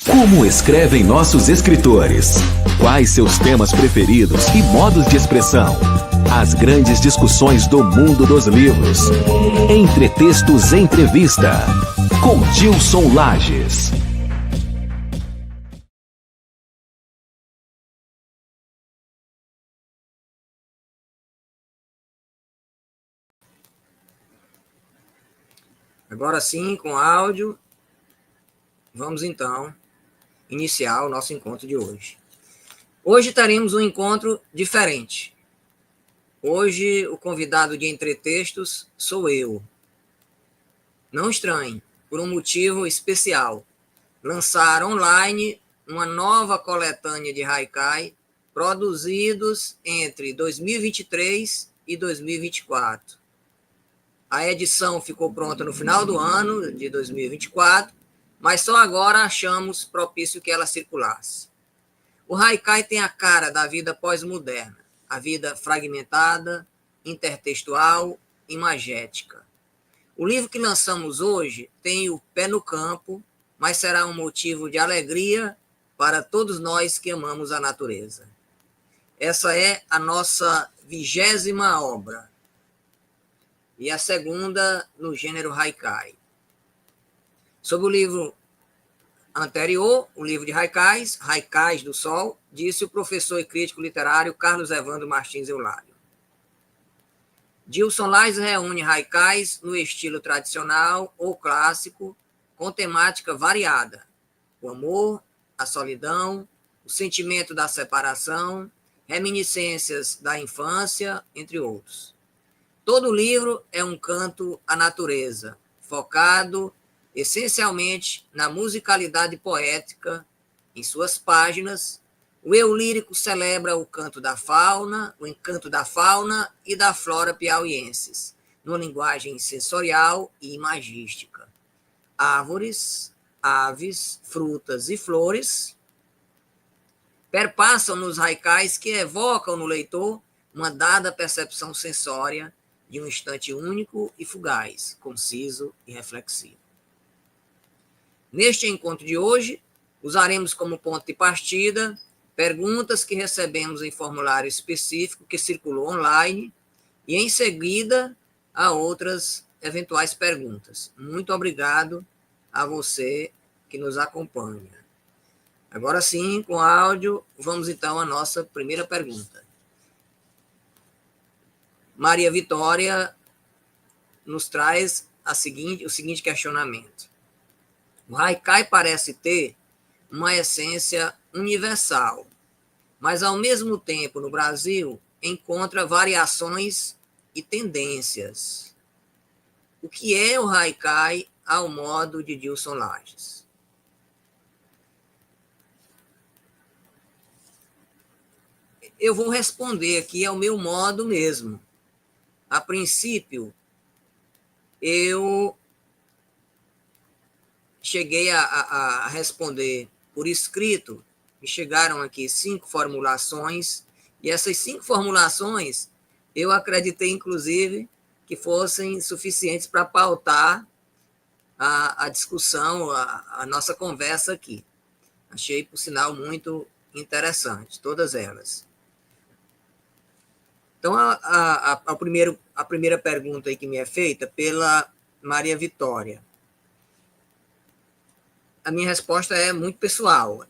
Como escrevem nossos escritores? Quais seus temas preferidos e modos de expressão? As grandes discussões do mundo dos livros. Entre Textos Entrevista, com Dilson Lages. Agora sim, com áudio, vamos então iniciar o nosso encontro de hoje. Hoje teremos um encontro diferente. Hoje o convidado de Entre Textos sou eu. Não estranhe, por um motivo especial. Lançar online uma nova coletânea de haikai produzidos entre 2023 e 2024. A edição ficou pronta no final do ano de 2024, mas só agora achamos propício que ela circulasse. O haikai tem a cara da vida pós-moderna, a vida fragmentada, intertextual, imagética. O livro que lançamos hoje tem o pé no campo, mas será um motivo de alegria para todos nós que amamos a natureza. Essa é a nossa 20ª obra, e a segunda no gênero haikai. Sobre o livro anterior, o livro de haikais, Haikais do Sol, disse o professor e crítico literário Carlos Evandro Martins Eulário. Dilson Lages reúne haikais no estilo tradicional ou clássico, com temática variada: o amor, a solidão, o sentimento da separação, reminiscências da infância, entre outros. Todo o livro é um canto à natureza, focado essencialmente na musicalidade poética. Em suas páginas, o eu lírico celebra o encanto da fauna e da flora piauienses, numa linguagem sensorial e imagística. Árvores, aves, frutas e flores perpassam nos haikais que evocam no leitor uma dada percepção sensória de um instante único e fugaz, conciso e reflexivo. Neste encontro de hoje, usaremos como ponto de partida perguntas que recebemos em formulário específico que circulou online e, em seguida, a outras eventuais perguntas. Muito obrigado a você que nos acompanha. Agora sim, com áudio, vamos então à nossa primeira pergunta. Maria Vitória nos traz o seguinte questionamento. O haikai parece ter uma essência universal, mas, ao mesmo tempo, no Brasil, encontra variações e tendências. O que é o haikai ao modo de Dilson Lages? Eu vou responder aqui ao meu modo mesmo. A princípio, eu cheguei a responder por escrito, me chegaram aqui 5 formulações, e essas 5 formulações eu acreditei, inclusive, que fossem suficientes para pautar a discussão, a nossa conversa aqui. Achei, por sinal, muito interessante, todas elas. Então, a primeira pergunta aí que me é feita pela Maria Vitória. A minha resposta é muito pessoal.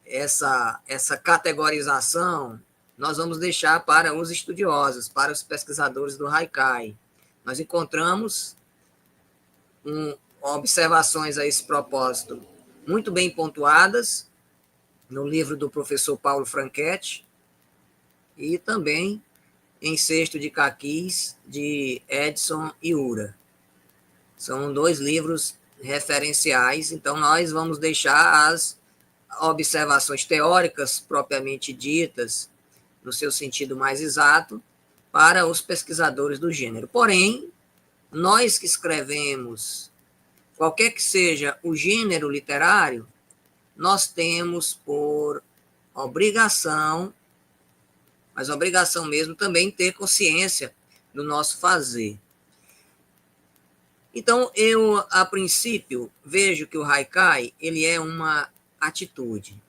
Essa categorização nós vamos deixar para os estudiosos, para os pesquisadores do haikai. Nós encontramos observações a esse propósito muito bem pontuadas no livro do professor Paulo Franchetti e também em Cesto de Caquis, de Edson Iura. São 2 livros referenciais, então nós vamos deixar as observações teóricas propriamente ditas, no seu sentido mais exato, para os pesquisadores do gênero. Porém, nós que escrevemos qualquer que seja o gênero literário, nós temos por obrigação, mas obrigação mesmo, também ter consciência do nosso fazer. Então, eu, a princípio, vejo que o haikai, ele é uma atitude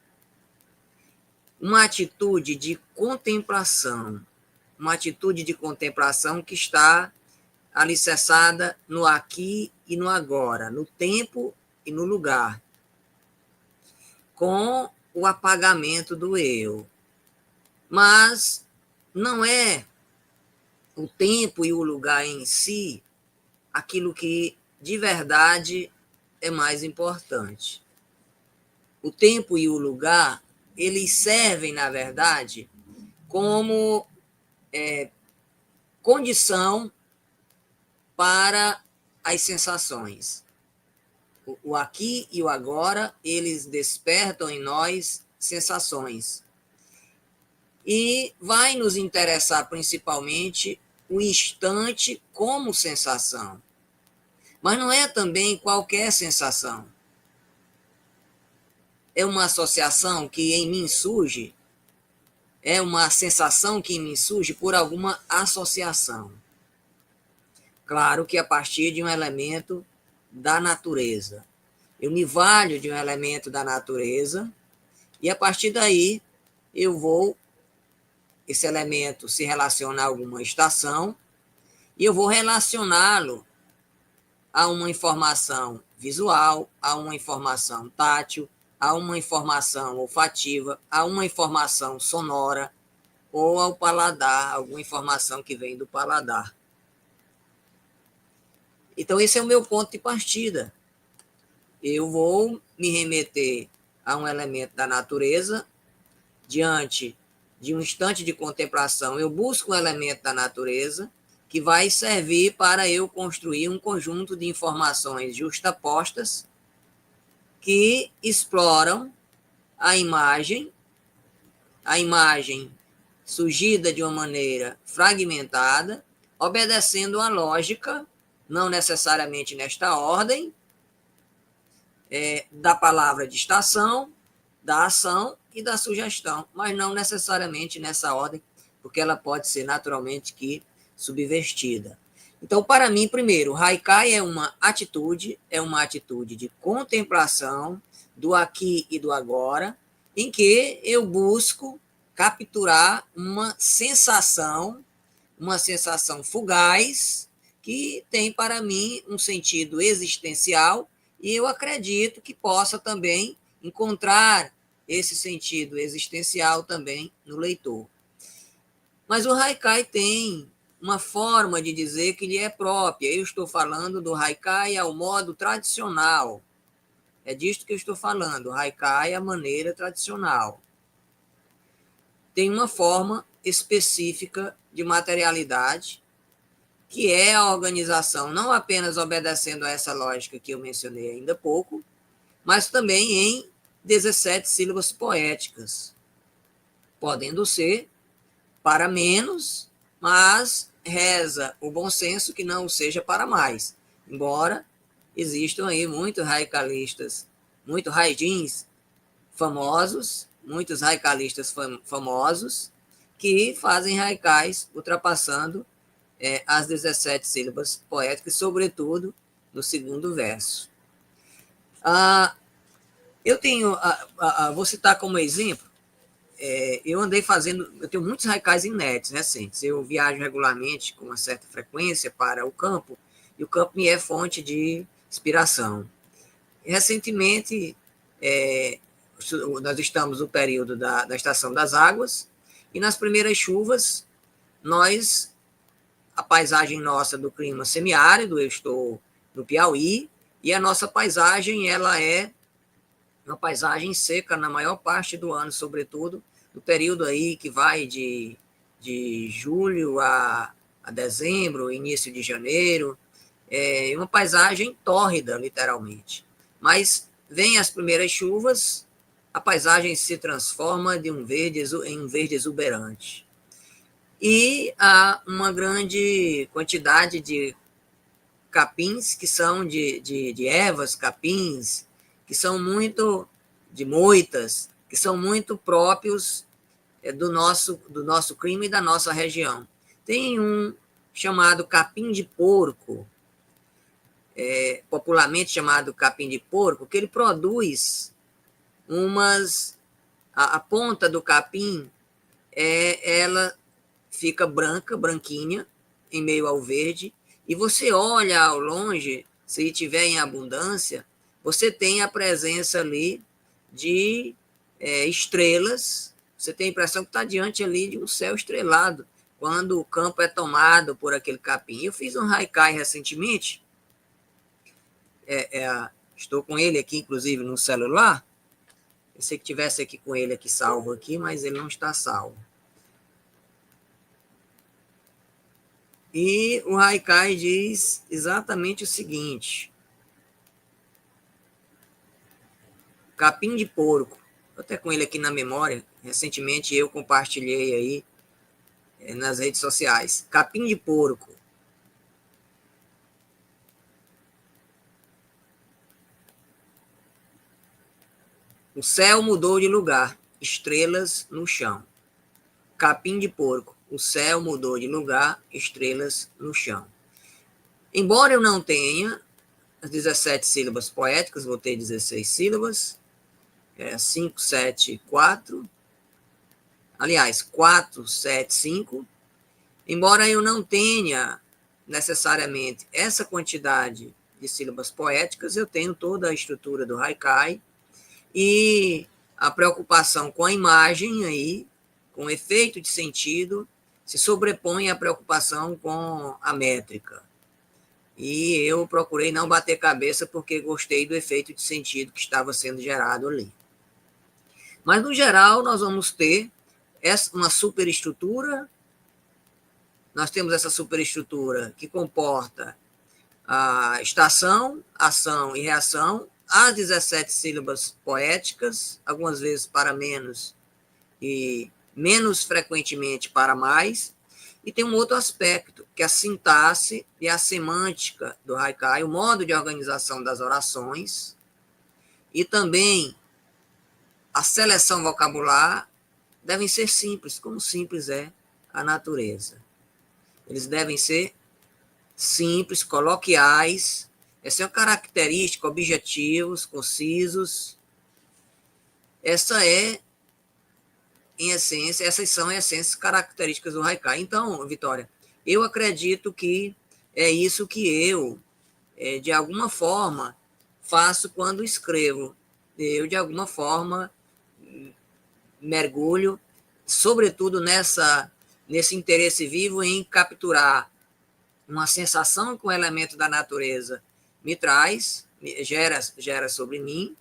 de contemplação, uma atitude de contemplação que está alicerçada no aqui e no agora, no tempo e no lugar, com o apagamento do eu. Mas não é o tempo e o lugar em si aquilo que de verdade é mais importante. O tempo e o lugar, eles servem, na verdade, como condição para as sensações. O aqui e o agora, eles despertam em nós sensações. E vai nos interessar principalmente o instante como sensação. Mas não é também qualquer sensação. É uma associação que em mim surge, é uma sensação que em mim surge por alguma associação. Claro que a partir de um elemento da natureza. Eu me valho de um elemento da natureza e a partir daí eu vou, esse elemento se relaciona a alguma estação e eu vou relacioná-lo a uma informação visual, a uma informação tátil, a uma informação olfativa, a uma informação sonora ou ao paladar, alguma informação que vem do paladar. Então, esse é o meu ponto de partida. Eu vou me remeter a um elemento da natureza, diante de um instante de contemplação, eu busco um elemento da natureza que vai servir para eu construir um conjunto de informações justapostas que exploram a imagem surgida de uma maneira fragmentada, obedecendo a lógica, não necessariamente nesta ordem, da palavra de estação, da ação e da sugestão, mas não necessariamente nessa ordem, porque ela pode ser naturalmente que subvertida. Então, para mim, primeiro, o haikai é uma atitude de contemplação do aqui e do agora, em que eu busco capturar uma sensação fugaz, que tem para mim um sentido existencial, e eu acredito que possa também encontrar esse sentido existencial também no leitor. Mas o haikai tem uma forma de dizer que lhe é própria. Eu estou falando do haikai ao modo tradicional. É disto que eu estou falando. O haikai é a maneira tradicional. Tem uma forma específica de materialidade, que é a organização, não apenas obedecendo a essa lógica que eu mencionei ainda há pouco, mas também em 17 sílabas poéticas, podendo ser para menos, mas reza o bom senso que não seja para mais, embora existam aí muitos haikalistas, muitos haijins famosos, muitos haikalistas famosos que fazem haikais ultrapassando as 17 sílabas poéticas, sobretudo no segundo verso. Eu tenho, vou citar como exemplo, eu andei fazendo, eu tenho muitos haikais inéditos recentes, eu viajo regularmente com uma certa frequência para o campo, e o campo me é fonte de inspiração. Recentemente, nós estamos no período da estação das águas, e nas primeiras chuvas, a paisagem nossa do clima semiárido, eu estou no Piauí, e a nossa paisagem, ela é uma paisagem seca na maior parte do ano, sobretudo no período aí que vai de julho a dezembro, início de janeiro, uma paisagem tórrida, literalmente. Mas vem as primeiras chuvas, a paisagem se transforma em um verde exuberante. E há uma grande quantidade de capins que são de ervas, capins, que são muito de moitas, que são muito próprios do nosso clima e da nossa região. Tem um chamado capim de porco, popularmente chamado capim de porco, que ele produz a ponta do capim, ela fica branca, branquinha, em meio ao verde, e você olha ao longe, se tiver em abundância, você tem a presença ali de estrelas, você tem a impressão que está diante ali de um céu estrelado, quando o campo é tomado por aquele capim. Eu fiz um haikai recentemente, estou com ele aqui, inclusive, no celular. Eu sei que tivesse aqui com ele aqui salvo aqui, mas ele não está salvo. E o haikai diz exatamente o seguinte: capim de porco. Estou até com ele aqui na memória. Recentemente eu compartilhei aí nas redes sociais. Capim de porco. O céu mudou de lugar, estrelas no chão. Capim de porco. O céu mudou de lugar, estrelas no chão. Embora eu não tenha as 17 sílabas poéticas, vou ter 16 sílabas, 5, 7, 4. Aliás, 4, 7, 5. Embora eu não tenha necessariamente essa quantidade de sílabas poéticas, eu tenho toda a estrutura do haikai e a preocupação com a imagem aí, com o efeito de sentido, se sobrepõe à preocupação com a métrica. E eu procurei não bater cabeça porque gostei do efeito de sentido que estava sendo gerado ali. Mas, no geral, nós vamos ter uma superestrutura. Nós temos essa superestrutura que comporta a estação, ação e reação, as 17 sílabas poéticas, algumas vezes para menos e menos frequentemente para mais. E tem um outro aspecto, que é a sintaxe e a semântica do haikai, o modo de organização das orações, e também a seleção vocabular devem ser simples, como simples é a natureza. Eles devem ser simples, coloquiais, essa é uma característica, objetivos, concisos. Essa é, em essência, essas são, em essência, características do haikai. Então, Vitória, eu acredito que é isso que eu, de alguma forma, faço quando escrevo. Eu, de alguma forma, mergulho, sobretudo nesse interesse vivo em capturar uma sensação que um elemento da natureza me traz, gera sobre mim,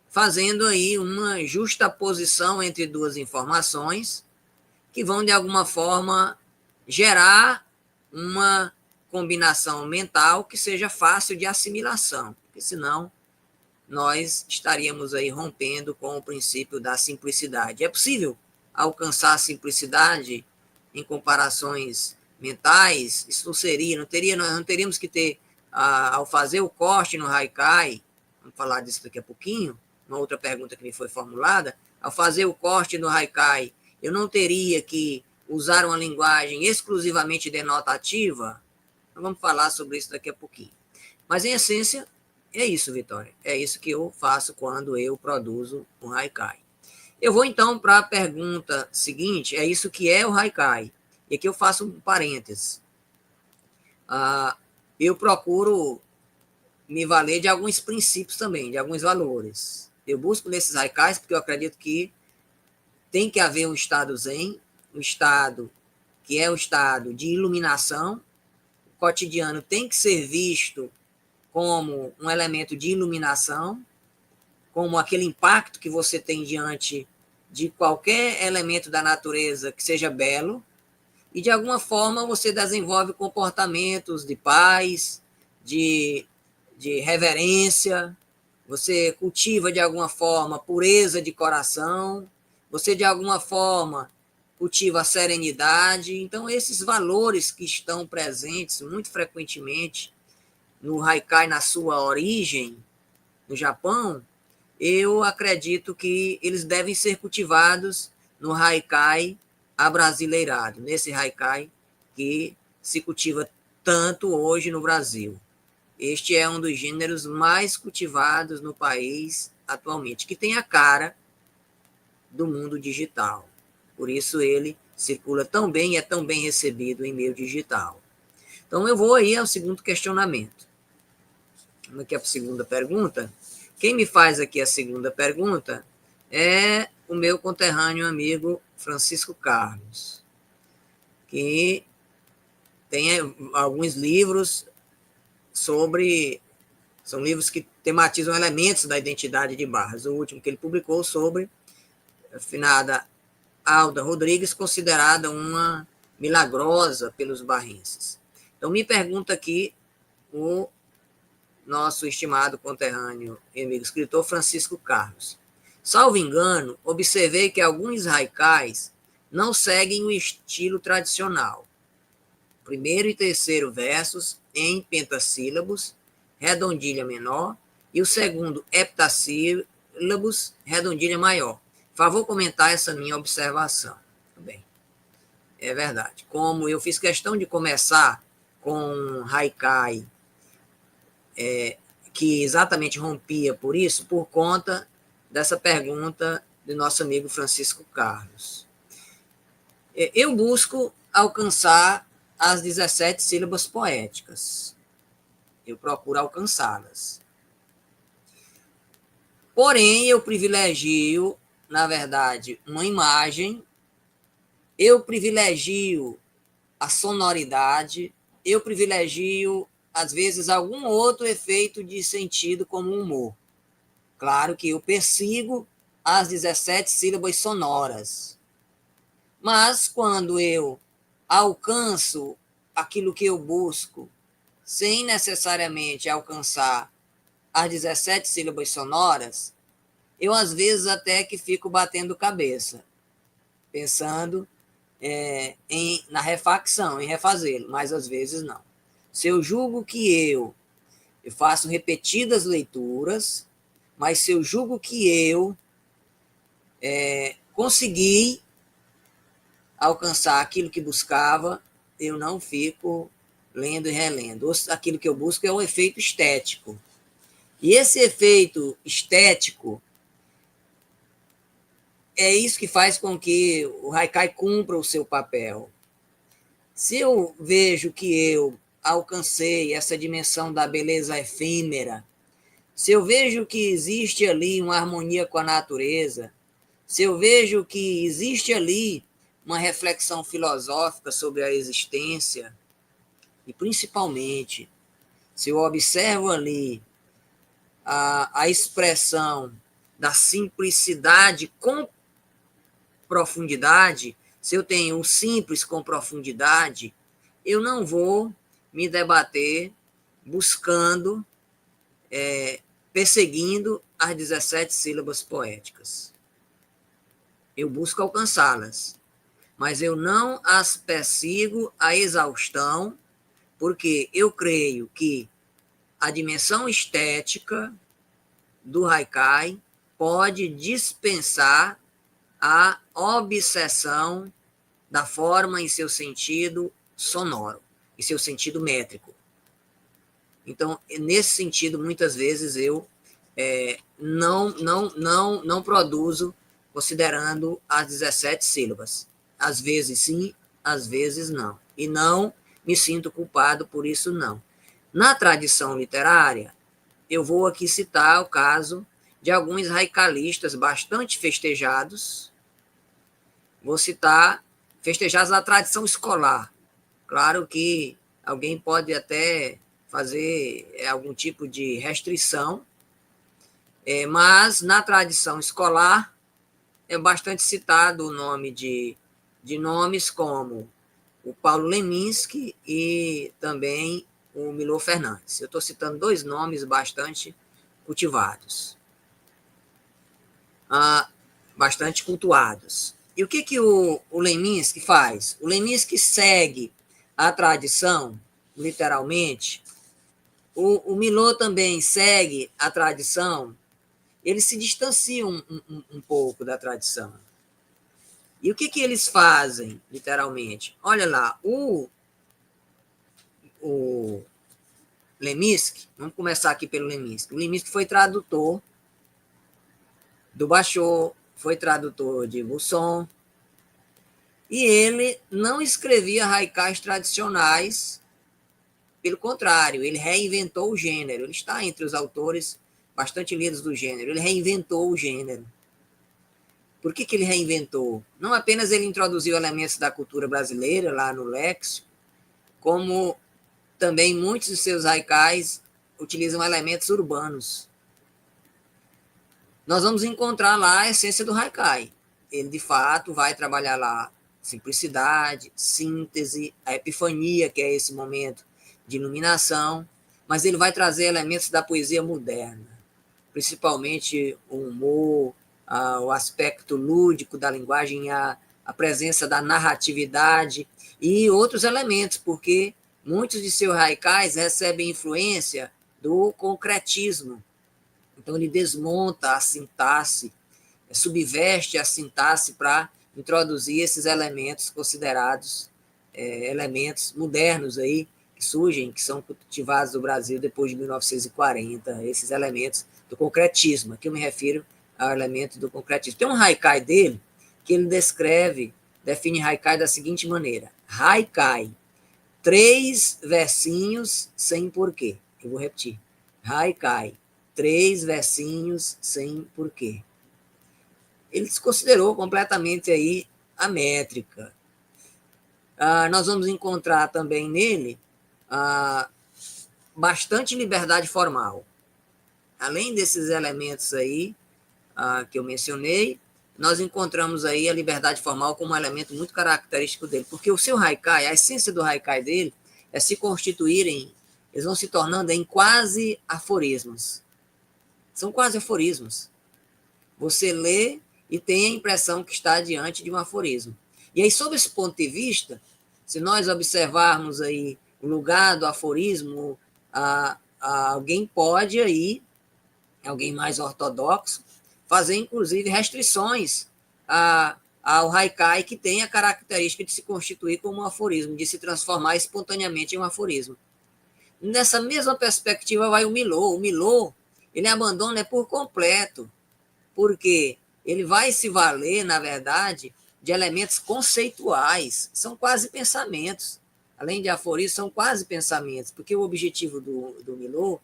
fazendo aí uma justaposição entre duas informações que vão, de alguma forma, gerar uma combinação mental que seja fácil de assimilação, porque senão nós estaríamos aí rompendo com o princípio da simplicidade. É possível alcançar a simplicidade em comparações mentais? Isso nós não teríamos que ter, ao fazer o corte no haikai, vamos falar disso daqui a pouquinho, uma outra pergunta que me foi formulada, ao fazer o corte no haikai, eu não teria que usar uma linguagem exclusivamente denotativa? Então, vamos falar sobre isso daqui a pouquinho. Mas, em essência, é isso, Vitória. É isso que eu faço quando eu produzo um haikai. Eu vou, então, para a pergunta seguinte, é isso que é o haikai. E aqui eu faço um parênteses. Eu procuro me valer de alguns princípios também, de alguns valores. Eu busco nesses haikais porque eu acredito que tem que haver um estado zen, um estado que é o estado de iluminação. O cotidiano tem que ser visto como um elemento de iluminação, como aquele impacto que você tem diante de qualquer elemento da natureza que seja belo, e de alguma forma você desenvolve comportamentos de paz, de reverência, você cultiva de alguma forma pureza de coração, você de alguma forma cultiva a serenidade. Então, esses valores que estão presentes muito frequentemente no haikai na sua origem, no Japão, eu acredito que eles devem ser cultivados no haikai abrasileirado, nesse haikai que se cultiva tanto hoje no Brasil. Este é um dos gêneros mais cultivados no país atualmente, que tem a cara do mundo digital. Por isso ele circula tão bem e é tão bem recebido em meio digital. Então eu vou aí ao segundo questionamento. Vamos aqui a segunda pergunta. Quem me faz aqui a segunda pergunta é o meu conterrâneo amigo Francisco Carlos, que tem alguns livros são livros que tematizam elementos da identidade de Barras. O último que ele publicou sobre a finada Alda Rodrigues, considerada uma milagrosa pelos barrenses. Então, me pergunta aqui o nosso estimado conterrâneo e amigo escritor Francisco Carlos. Salvo engano, observei que alguns haikais não seguem o estilo tradicional. Primeiro e terceiro versos em pentassílabos, redondilha menor, e o segundo heptassílabos, redondilha maior. Favor comentar essa minha observação. Bem, é verdade. Como eu fiz questão de começar com um haikai que exatamente rompia por isso, por conta dessa pergunta do nosso amigo Francisco Carlos. Eu busco alcançar as 17 sílabas poéticas. Eu procuro alcançá-las. Porém, eu privilegio, na verdade, uma imagem, eu privilegio a sonoridade, eu privilegio, às vezes, algum outro efeito de sentido, como humor. Claro que eu persigo as 17 sílabas sonoras. Mas, quando eu alcanço aquilo que eu busco, sem necessariamente alcançar as 17 sílabas sonoras, eu, às vezes, até que fico batendo cabeça, pensando na refacção, em refazê-lo, mas às vezes não. Se eu julgo que eu faço repetidas leituras, mas se eu julgo que eu consegui alcançar aquilo que buscava, eu não fico lendo e relendo. Aquilo que eu busco é o efeito estético. E esse efeito estético é isso que faz com que o haikai cumpra o seu papel. Se eu vejo que eu alcancei essa dimensão da beleza efêmera, se eu vejo que existe ali uma harmonia com a natureza, se eu vejo que existe ali uma reflexão filosófica sobre a existência, e principalmente, se eu observo ali a expressão da simplicidade com profundidade, se eu tenho o simples com profundidade, eu não vou me debater buscando, perseguindo as 17 sílabas poéticas. Eu busco alcançá-las, mas eu não as persigo à exaustão, porque eu creio que a dimensão estética do haikai pode dispensar a obsessão da forma em seu sentido sonoro, em seu sentido métrico. Então, nesse sentido, muitas vezes eu não produzo considerando as 17 sílabas. Às vezes sim, às vezes não. E não me sinto culpado por isso, não. Na tradição literária, eu vou aqui citar o caso de alguns haikalistas bastante festejados. Vou citar festejados na tradição escolar. Claro que alguém pode até fazer algum tipo de restrição, mas na tradição escolar é bastante citado o nome de nomes como o Paulo Leminski e também o Milor Fernandes. Eu estou citando dois nomes bastante cultivados, bastante cultuados. E o que o Leminski faz? O Leminski segue a tradição, literalmente, O Milô também segue a tradição, eles se distanciam um pouco da tradição. E o que eles fazem, literalmente? Olha lá, o Leminski, vamos começar aqui pelo Leminski. O Leminski foi tradutor do Bachot, foi tradutor de Busson, e ele não escrevia haikais tradicionais, pelo contrário, ele reinventou o gênero. Ele está entre os autores bastante lidos do gênero. Ele reinventou o gênero. Por que ele reinventou? Não apenas ele introduziu elementos da cultura brasileira lá no léxico, como também muitos de seus haikais utilizam elementos urbanos. Nós vamos encontrar lá a essência do haikai. Ele, de fato, vai trabalhar lá simplicidade, síntese, a epifania, que é esse momento de iluminação, mas ele vai trazer elementos da poesia moderna, principalmente o humor, o aspecto lúdico da linguagem, a presença da narratividade e outros elementos, porque muitos de seus haikais recebem influência do concretismo. Então, ele desmonta a sintaxe, subverte a sintaxe para introduzir esses elementos considerados elementos modernos aí, que surgem, que são cultivados no Brasil depois de 1940, esses elementos do concretismo. Aqui eu me refiro ao elemento do concretismo. Tem um haikai dele que ele define haikai da seguinte maneira: haikai, 3 versinhos sem porquê. Eu vou repetir. Haikai, 3 versinhos sem porquê. Ele desconsiderou completamente aí a métrica. Nós vamos encontrar também nele bastante liberdade formal. Além desses elementos aí que eu mencionei, nós encontramos aí a liberdade formal como um elemento muito característico dele, porque o seu haikai, a essência do haikai dele é se constituírem, eles vão se tornando em quase aforismos. São quase aforismos. Você lê e tem a impressão que está diante de um aforismo. E aí, sob esse ponto de vista, se nós observarmos aí o lugar do aforismo, alguém pode aí, alguém mais ortodoxo, fazer inclusive restrições ao haikai que tem a característica de se constituir como um aforismo, de se transformar espontaneamente em um aforismo. Nessa mesma perspectiva vai o Milô. O Milô, ele abandona por completo, porque ele vai se valer, na verdade, de elementos conceituais, são quase pensamentos. Além de aforismos, são quase pensamentos, porque o objetivo do Milô,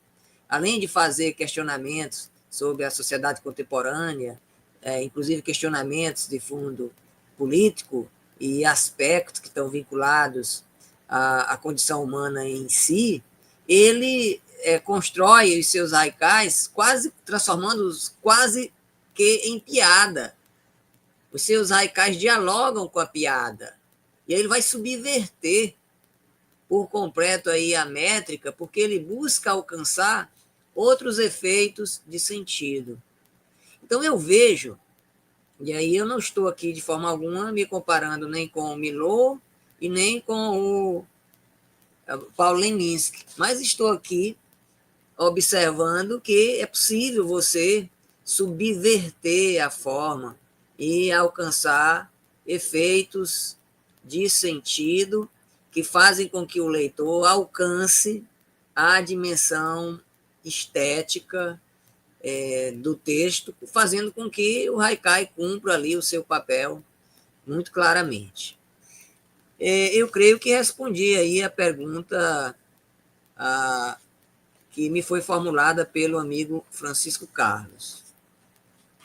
além de fazer questionamentos sobre a sociedade contemporânea, inclusive questionamentos de fundo político e aspectos que estão vinculados à condição humana em si, ele constrói os seus haikais quase transformando-os quase que em piada. Os seus haikais dialogam com a piada. E aí ele vai subverter por completo aí a métrica, porque ele busca alcançar outros efeitos de sentido. Então eu vejo, e aí eu não estou aqui de forma alguma me comparando nem com o Milô e nem com o Paulo Leminski, mas estou aqui observando que é possível você subverter a forma e alcançar efeitos de sentido que fazem com que o leitor alcance a dimensão estética do texto, fazendo com que o haikai cumpra ali o seu papel muito claramente. Eu creio que respondi aí a pergunta que me foi formulada pelo amigo Francisco Carlos.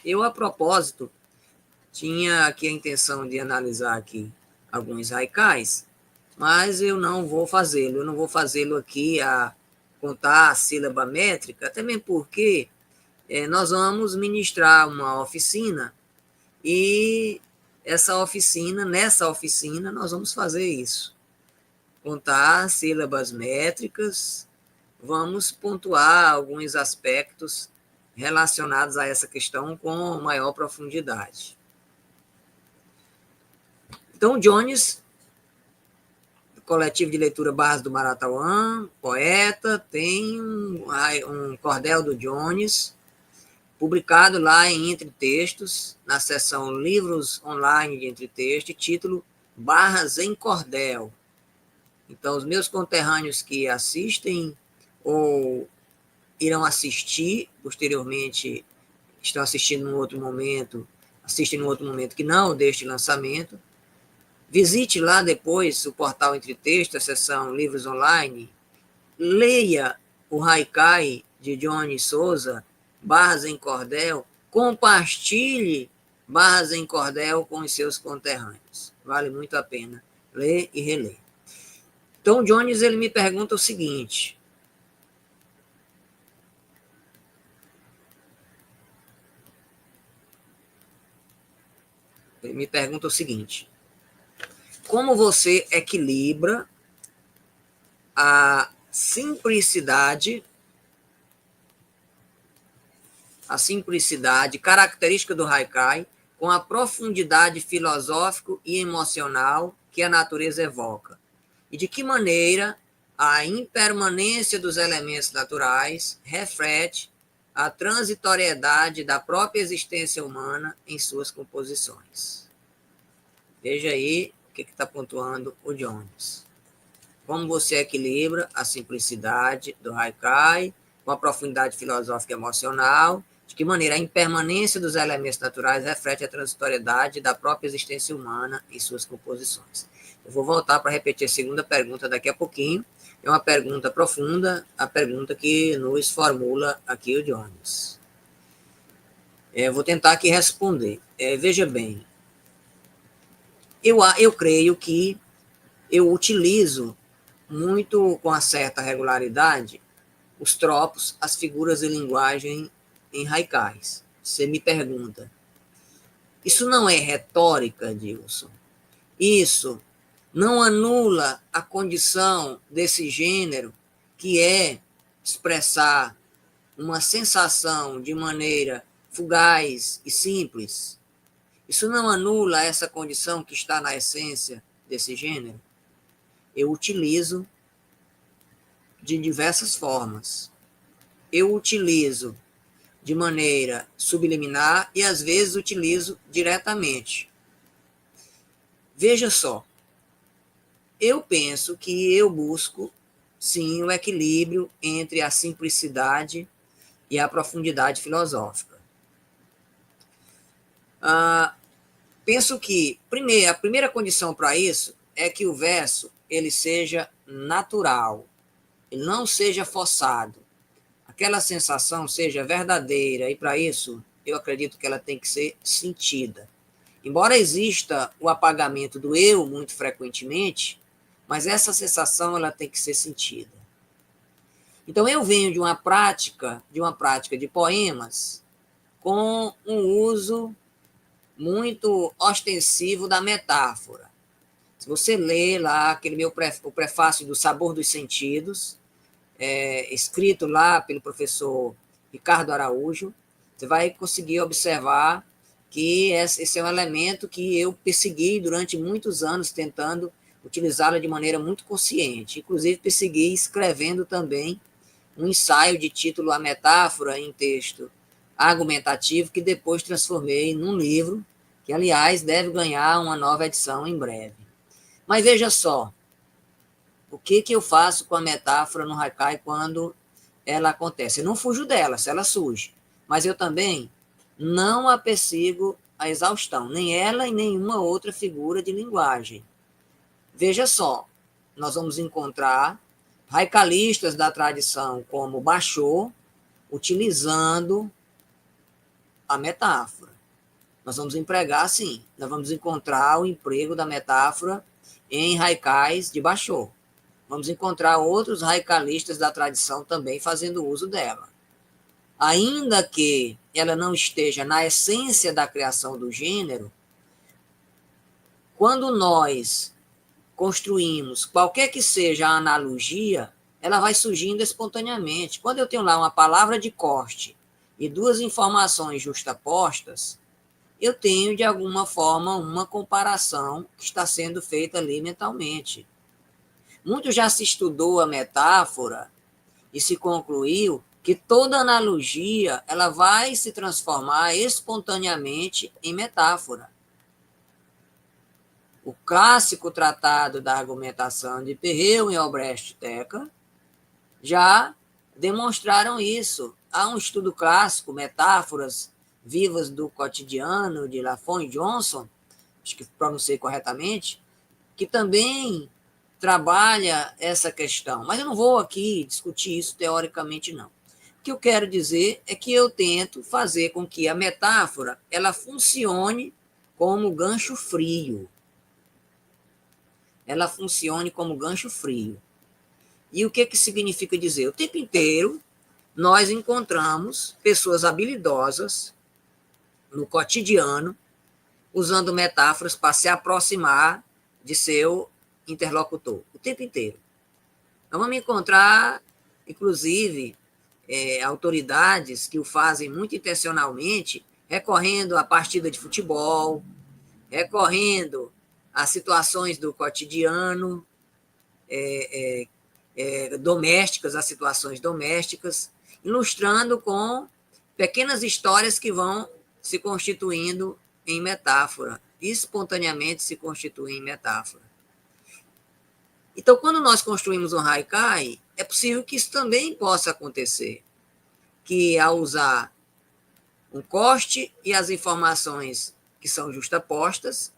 Eu, a propósito, tinha aqui a intenção de analisar aqui alguns haikais, mas eu não vou fazê-lo. Eu não vou fazê-lo aqui a contar a sílaba métrica, até mesmo porque nós vamos ministrar uma oficina e nessa oficina, nós vamos fazer isso. Contar sílabas métricas, vamos pontuar alguns aspectos relacionados a essa questão com maior profundidade. Então, Jones coletivo de leitura Barras do Maratauã, poeta, tem um cordel do Jones, publicado lá em Entre Textos, na seção Livros Online de Entre Textos, título Barras em Cordel. Então, os meus conterrâneos que assistem ou irão assistir posteriormente, estão assistindo num outro momento, assistem num outro momento que não deste lançamento, visite lá depois o portal Entre Textos, a seção Livros Online, leia o Haikai de Johnny Souza, Barras em Cordel, compartilhe Barras em Cordel com os seus conterrâneos. Vale muito a pena ler e reler. Então, o Jones, ele me pergunta o seguinte: como você equilibra a simplicidade característica do Haikai com a profundidade filosófico e emocional que a natureza evoca? E de que maneira a impermanência dos elementos naturais reflete a transitoriedade da própria existência humana em suas composições? Veja aí o que está pontuando o Jones. Como você equilibra a simplicidade do Haikai com a profundidade filosófica e emocional, de que maneira a impermanência dos elementos naturais reflete a transitoriedade da própria existência humana em suas composições. Eu vou voltar para repetir a segunda pergunta daqui a pouquinho. É uma pergunta profunda, a pergunta que nos formula aqui o Jones. Vou tentar aqui responder. Veja bem, eu creio que eu utilizo muito, com uma certa regularidade, os tropos, as figuras de linguagem em haikais. Você me pergunta, isso não é retórica, Dilson? Isso não anula a condição desse gênero, que é expressar uma sensação de maneira fugaz e simples? Isso não anula essa condição que está na essência desse gênero? Eu utilizo de diversas formas. Eu utilizo de maneira subliminar e, às vezes, utilizo diretamente. Veja só, eu penso que eu busco, sim, o equilíbrio entre a simplicidade e a profundidade filosófica. Penso que a primeira condição para isso é que o verso ele seja natural, ele não seja forçado, aquela sensação seja verdadeira, e para isso eu acredito que ela tem que ser sentida. Embora exista o apagamento do eu muito frequentemente, mas essa sensação ela tem que ser sentida. Então eu venho de uma prática de poemas com um uso muito ostensivo da metáfora. Se você ler lá o prefácio do Sabor dos Sentidos, escrito lá pelo professor Ricardo Araújo, você vai conseguir observar que esse é um elemento que eu persegui durante muitos anos, tentando utilizá-lo de maneira muito consciente. Inclusive, persegui escrevendo também um ensaio de título A Metáfora em texto argumentativo, que depois transformei num livro, que, aliás, deve ganhar uma nova edição em breve. Mas veja só, o que eu faço com a metáfora no Haikai quando ela acontece? Eu não fujo dela, se ela surge, mas eu também não a persigo à exaustão, nem ela e nenhuma outra figura de linguagem. Veja só, nós vamos encontrar haikalistas da tradição como Basho utilizando a metáfora. Nós vamos empregar, sim, nós vamos encontrar o emprego da metáfora em haikais de Basho. Vamos encontrar outros haikalistas da tradição também fazendo uso dela. Ainda que ela não esteja na essência da criação do gênero, quando nós construímos qualquer que seja a analogia, ela vai surgindo espontaneamente. Quando eu tenho lá uma palavra de corte e duas informações justapostas, eu tenho, de alguma forma, uma comparação que está sendo feita ali mentalmente. Muito já se estudou a metáfora e se concluiu que toda analogia ela vai se transformar espontaneamente em metáfora. O clássico tratado da argumentação de Perreu e Albrecht Tecker já demonstraram isso. Há um estudo clássico, Metáforas Vivas do Cotidiano, de Lafon e Johnson, acho que pronunciei corretamente, que também trabalha essa questão. Mas eu não vou aqui discutir isso teoricamente, não. O que eu quero dizer é que eu tento fazer com que a metáfora ela funcione como gancho frio. Ela funcione como gancho frio. E o que significa dizer? O tempo inteiro nós encontramos pessoas habilidosas no cotidiano usando metáforas para se aproximar de seu interlocutor. O tempo inteiro. Então, vamos encontrar, inclusive, autoridades que o fazem muito intencionalmente, recorrendo à partida de futebol, recorrendo a situações do cotidiano, domésticas, a situações domésticas, ilustrando com pequenas histórias que vão se constituindo em metáfora, espontaneamente se constituem em metáfora. Então, quando nós construímos um haikai, é possível que isso também possa acontecer, que ao usar um corte e as informações que são justapostas,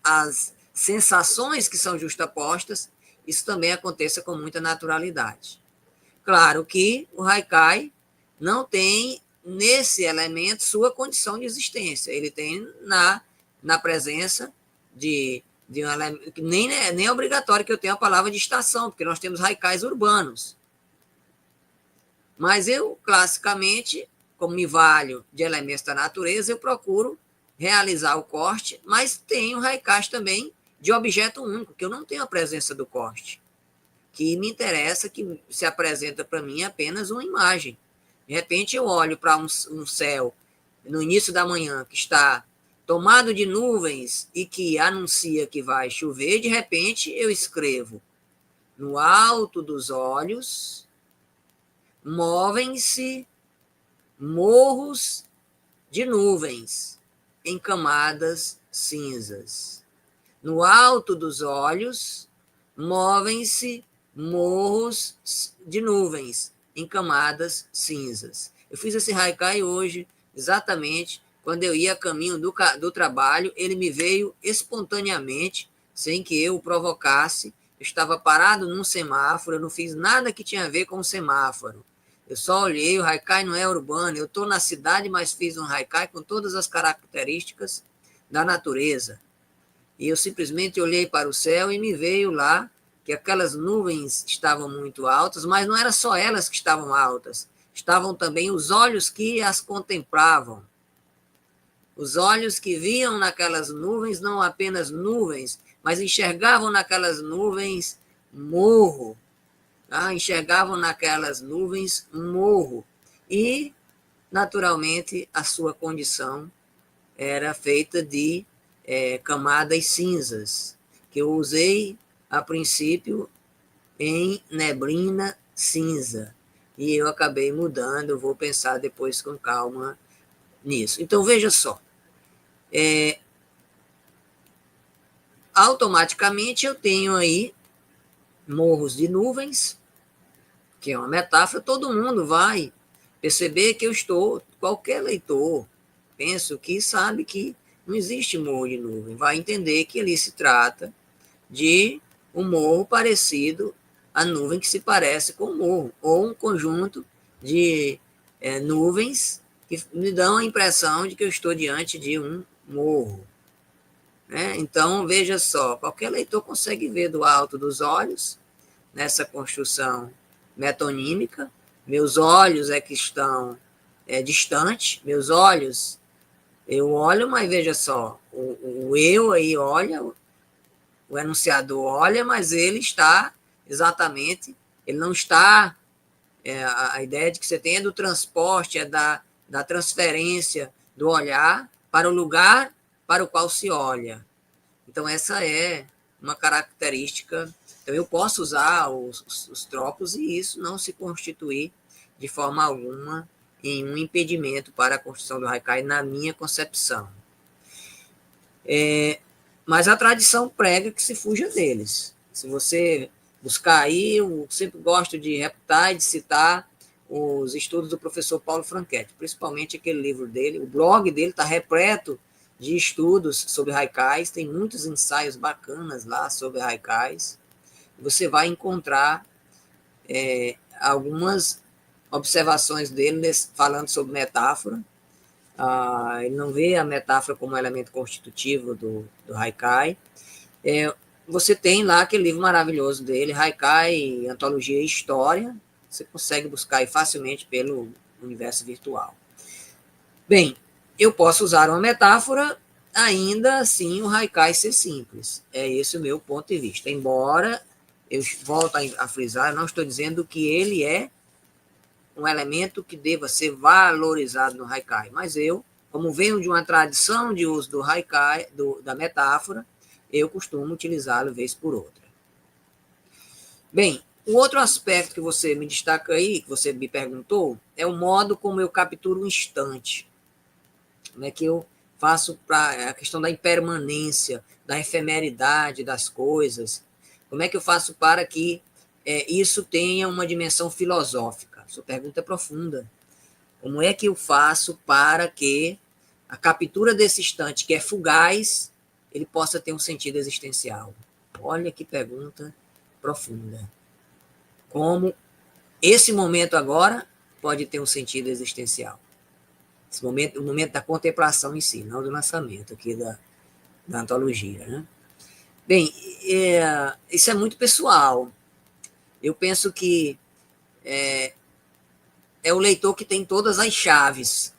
as sensações que são justapostas, isso também aconteça com muita naturalidade. Claro que o haikai não tem nesse elemento sua condição de existência, ele tem na presença de um elemento, nem é obrigatório que eu tenha a palavra de estação, porque nós temos haikais urbanos. Mas eu, classicamente, como me valho de elementos da natureza, eu procuro realizar o corte, mas tenho haikais também de objeto único, que eu não tenho a presença do corte, que me interessa, que se apresenta para mim apenas uma imagem. De repente eu olho para um céu no início da manhã que está tomado de nuvens e que anuncia que vai chover, de repente eu escrevo: no alto dos olhos movem-se morros de nuvens em camadas cinzas. No alto dos olhos movem-se morros de nuvens em camadas cinzas. Eu fiz esse haikai hoje, exatamente quando eu ia a caminho do trabalho, ele me veio espontaneamente, sem que eu o provocasse. Eu estava parado num semáforo, eu não fiz nada que tinha a ver com o semáforo. Eu só olhei, o haikai não é urbano, eu estou na cidade, mas fiz um haikai com todas as características da natureza. E eu simplesmente olhei para o céu e me veio lá que aquelas nuvens estavam muito altas, mas não eram só elas que estavam altas, estavam também os olhos que as contemplavam. Os olhos que viam naquelas nuvens, não apenas nuvens, mas enxergavam naquelas nuvens morro. Tá? Enxergavam naquelas nuvens morro. E, naturalmente, a sua condição era feita de camadas cinzas, que eu usei, a princípio, em neblina cinza. E eu acabei mudando, eu vou pensar depois com calma nisso. Então, veja só. Automaticamente eu tenho aí morros de nuvens, que é uma metáfora, todo mundo vai perceber que eu estou, qualquer leitor, penso que sabe que não existe morro de nuvem, vai entender que ali se trata de um morro parecido à nuvem que se parece com o morro, ou um conjunto de nuvens que me dão a impressão de que eu estou diante de um morro. Então, veja só, qualquer leitor consegue ver do alto dos olhos, nessa construção metonímica, meus olhos é que estão distantes, meus olhos, eu olho, mas veja só, o eu aí olha, o enunciador olha, mas ele está exatamente, ele não está, a ideia de que você tem é do transporte, é da transferência do olhar para o lugar para o qual se olha. Então, essa é uma característica. Então, eu posso usar os tropos e isso não se constituir de forma alguma em um impedimento para a construção do haikai, na minha concepção. Mas a tradição prega que se fuja deles. Se você buscar aí, eu sempre gosto de reputar e de citar os estudos do professor Paulo Franchetti, principalmente aquele livro dele. O blog dele está repleto de estudos sobre haikais, tem muitos ensaios bacanas lá sobre haikais. Você vai encontrar algumas observações dele falando sobre metáfora. Ele não vê a metáfora como elemento constitutivo do haikai. Você tem lá aquele livro maravilhoso dele, Haikai, Antologia e História. Você consegue buscar aí facilmente pelo universo virtual. Bem, eu posso usar uma metáfora, ainda assim o haikai ser simples. É esse o meu ponto de vista. Embora, eu volto a frisar, eu não estou dizendo que ele é um elemento que deva ser valorizado no haikai, mas eu, como venho de uma tradição de uso do haikai, da metáfora, eu costumo utilizá-lo vez por outra. Bem, o outro aspecto que você me destaca aí, que você me perguntou, é o modo como eu capturo um instante. Como é que eu faço para a questão da impermanência, da efemeridade das coisas? Como é que eu faço para que isso tenha uma dimensão filosófica? Sua pergunta é profunda. Como é que eu faço para que a captura desse instante, que é fugaz, ele possa ter um sentido existencial? Olha que pergunta profunda. Como esse momento agora pode ter um sentido existencial? Esse momento, o momento da contemplação em si, não do lançamento aqui da antologia, né? Bem, isso é muito pessoal. Eu penso que é o leitor que tem todas as chaves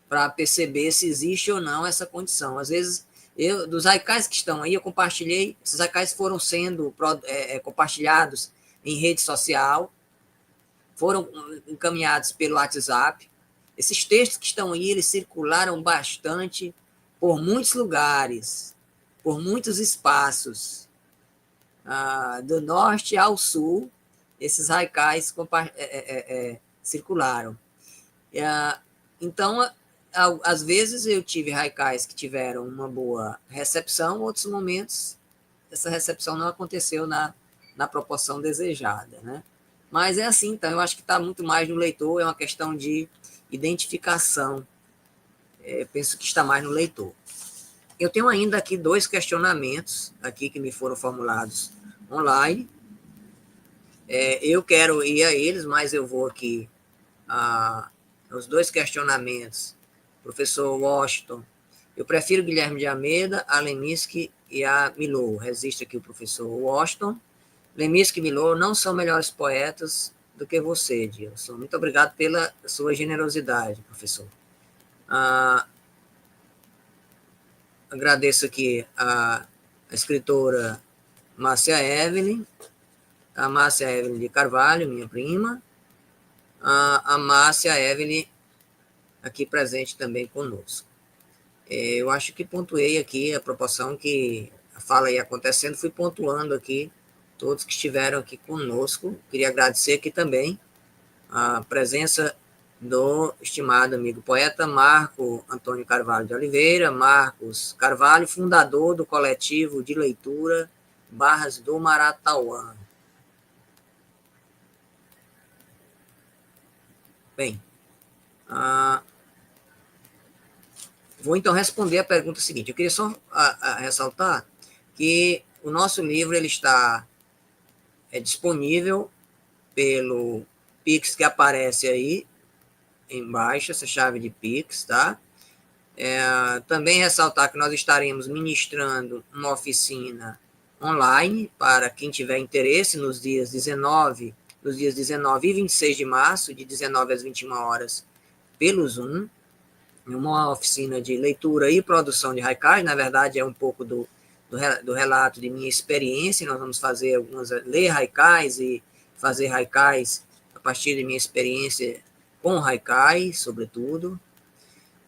para perceber se existe ou não essa condição. Às vezes, dos haikais que estão aí, eu compartilhei, esses haikais foram sendo compartilhados em rede social, foram encaminhados pelo WhatsApp. Esses textos que estão aí, eles circularam bastante por muitos lugares, por muitos espaços, do norte ao sul, esses haikais circularam. Então, às vezes eu tive haikais que tiveram uma boa recepção, outros momentos essa recepção não aconteceu na proporção desejada, né? Mas é assim, então, eu acho que está muito mais no leitor, é uma questão de identificação. Penso que está mais no leitor. Eu tenho ainda aqui 2 questionamentos aqui que me foram formulados online. Eu quero ir a eles, mas eu vou aqui os 2 questionamentos. Professor Washington, eu prefiro Guilherme de Almeida, a Leminski e a Milor. Resiste aqui o professor Washington. Leminski e Milor não são melhores poetas do que você, Dilson. Muito obrigado pela sua generosidade, professor. Agradeço aqui a escritora Márcia Evelyn, a Márcia Evelyn de Carvalho, minha prima, a Márcia Evelyn aqui presente também conosco. Eu acho que pontuei aqui a proporção que a fala ia acontecendo, fui pontuando aqui todos que estiveram aqui conosco. Queria agradecer aqui também a presença do estimado amigo poeta Marco Antônio Carvalho de Oliveira, Marcos Carvalho, fundador do coletivo de leitura Barras do Maratauã. Bem, vou então responder a pergunta seguinte. Eu queria só ressaltar que o nosso livro ele está disponível pelo Pix que aparece aí embaixo, essa chave de Pix, tá? Também ressaltar que nós estaremos ministrando uma oficina online para quem tiver interesse nos dias 19 e 26 de março, de 19 às 21 horas, pelo Zoom. Uma oficina de leitura e produção de haikais, na verdade é um pouco do relato de minha experiência. Nós vamos fazer ler haikais e fazer haikais a partir de minha experiência com haikai, sobretudo.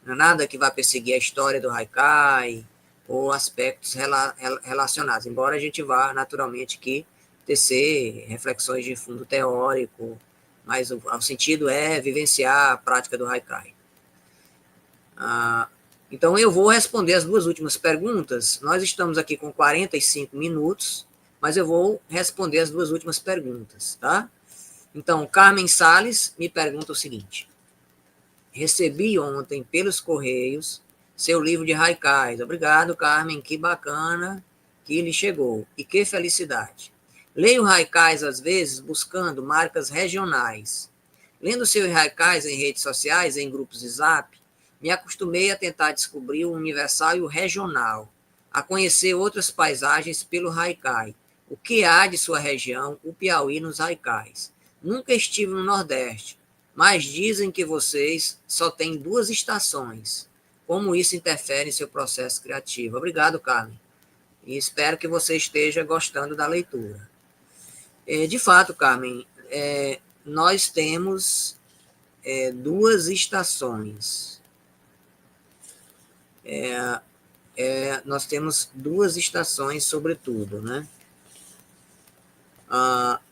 Não é nada que vá perseguir a história do haikai ou aspectos relacionados, embora a gente vá naturalmente aqui tecer reflexões de fundo teórico, mas o sentido é vivenciar a prática do Haikai. Então, eu vou responder as duas últimas perguntas. Nós estamos aqui com 45 minutos, mas eu vou responder as duas últimas perguntas, tá? Então, Carmen Salles me pergunta o seguinte: recebi ontem pelos Correios seu livro de Haikais. Obrigado, Carmen, que bacana que lhe chegou. E que felicidade. Leio Haikais às vezes buscando marcas regionais. Lendo seus Haikais em redes sociais, em grupos de Zap, me acostumei a tentar descobrir o universal e o regional, a conhecer outras paisagens pelo Haikai. O que há de sua região, o Piauí, nos Haikais? Nunca estive no Nordeste, mas dizem que vocês só têm 2 estações. Como isso interfere em seu processo criativo? Obrigado, Carmen. E espero que você esteja gostando da leitura. De fato, Carmen, nós temos 2 estações. Nós temos 2 estações, sobretudo, né?